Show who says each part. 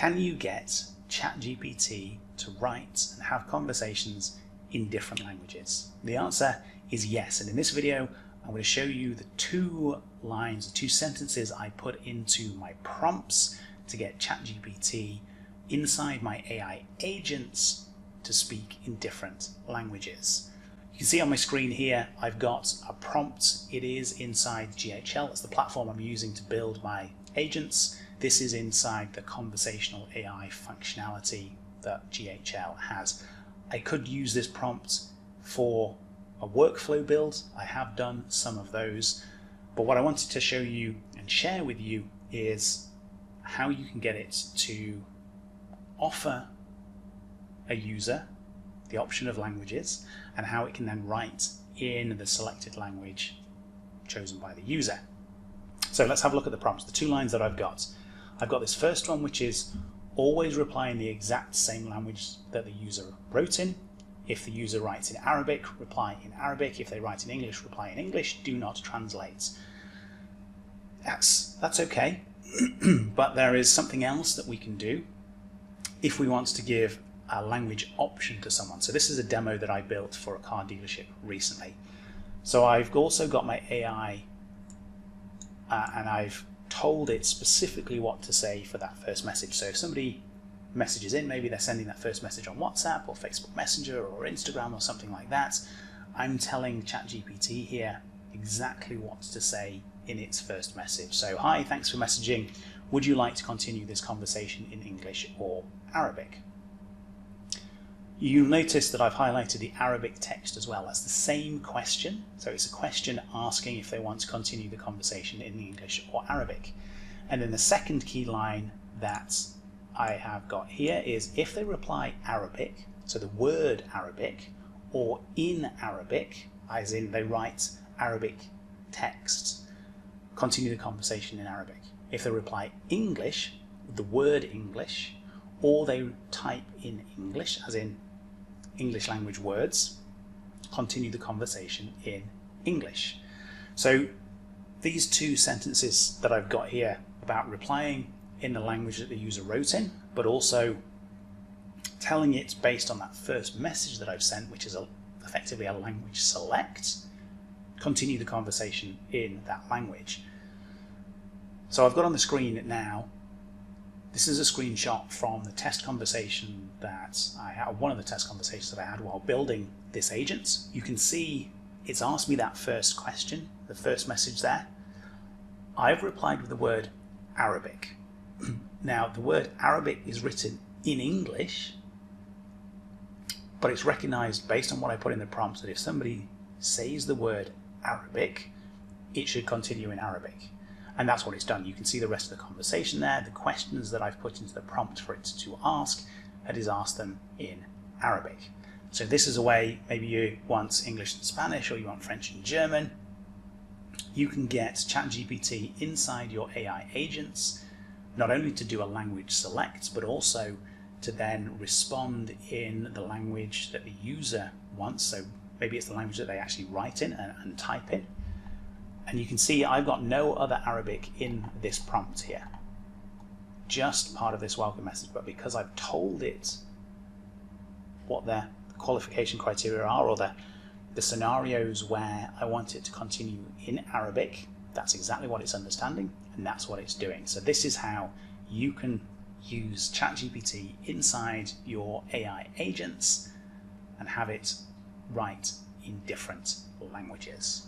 Speaker 1: Can you get ChatGPT to write and have conversations in different languages? The answer is yes, and in this video I'm going to show you the two sentences I put into my prompts to get ChatGPT inside my AI agents to speak in different languages. You can see on my screen here I've got a prompt. It is inside GHL. It's the platform I'm using to build my agents. This is inside the conversational AI functionality that GHL has. I could use this prompt for a workflow build. I have done some of those, but what I wanted to show you and share with you is how you can get it to offer a user the option of languages and how it can then write in the selected language chosen by the user. So let's have a look at the prompts, the two lines that I've got. I've got this first one, which is always reply in the exact same language that the user wrote in. If the user writes in Arabic, reply in Arabic. If they write in English, reply in English. Do not translate. That's okay, but there is something else that we can do if we want to give a language option to someone. So this is a demo that I built for a car dealership recently. So I've also got my AI and I've told it specifically what to say for that first message. So if somebody messages in, maybe they're sending that first message on WhatsApp or Facebook Messenger or Instagram or something like that, I'm telling ChatGPT here exactly what to say in its first message. So, hi, thanks for messaging. Would you like to continue this conversation in English or Arabic? You'll notice that I've highlighted the Arabic text as well. That's the same question. So it's a question asking if they want to continue the conversation in English or Arabic. And then the second key line that I have got here is if they reply Arabic, so the word Arabic, or in Arabic, as in they write Arabic text, continue the conversation in Arabic. If they reply English, the word English, or they type in English, as in English language words, continue the conversation in English. So these two sentences that I've got here about replying in the language that the user wrote in, but also telling it based on that first message that I've sent, which is effectively a language select, continue the conversation in that language. So I've got on the screen now, this is a screenshot from the test conversation that I had, one of the test conversations that I had while building this agent. You can see it's asked me that first question, the first message there. I've replied with the word Arabic. Now, the word Arabic is written in English, but it's recognized based on what I put in the prompt that if somebody says the word Arabic, it should continue in Arabic. And that's what it's done. You can see the rest of the conversation there. The questions that I've put into the prompt for it to ask, it has asked them in Arabic. So this is a way, maybe you want English and Spanish, or you want French and German. You can get ChatGPT inside your AI agents, not only to do a language select, but also to then respond in the language that the user wants. So maybe it's the language that they actually write in and type in. And you can see I've got no other Arabic in this prompt here, just part of this welcome message. But because I've told it what the qualification criteria are, or the scenarios where I want it to continue in Arabic, that's exactly what it's understanding, and that's what it's doing. So this is how you can use ChatGPT inside your AI agents and have it write in different languages.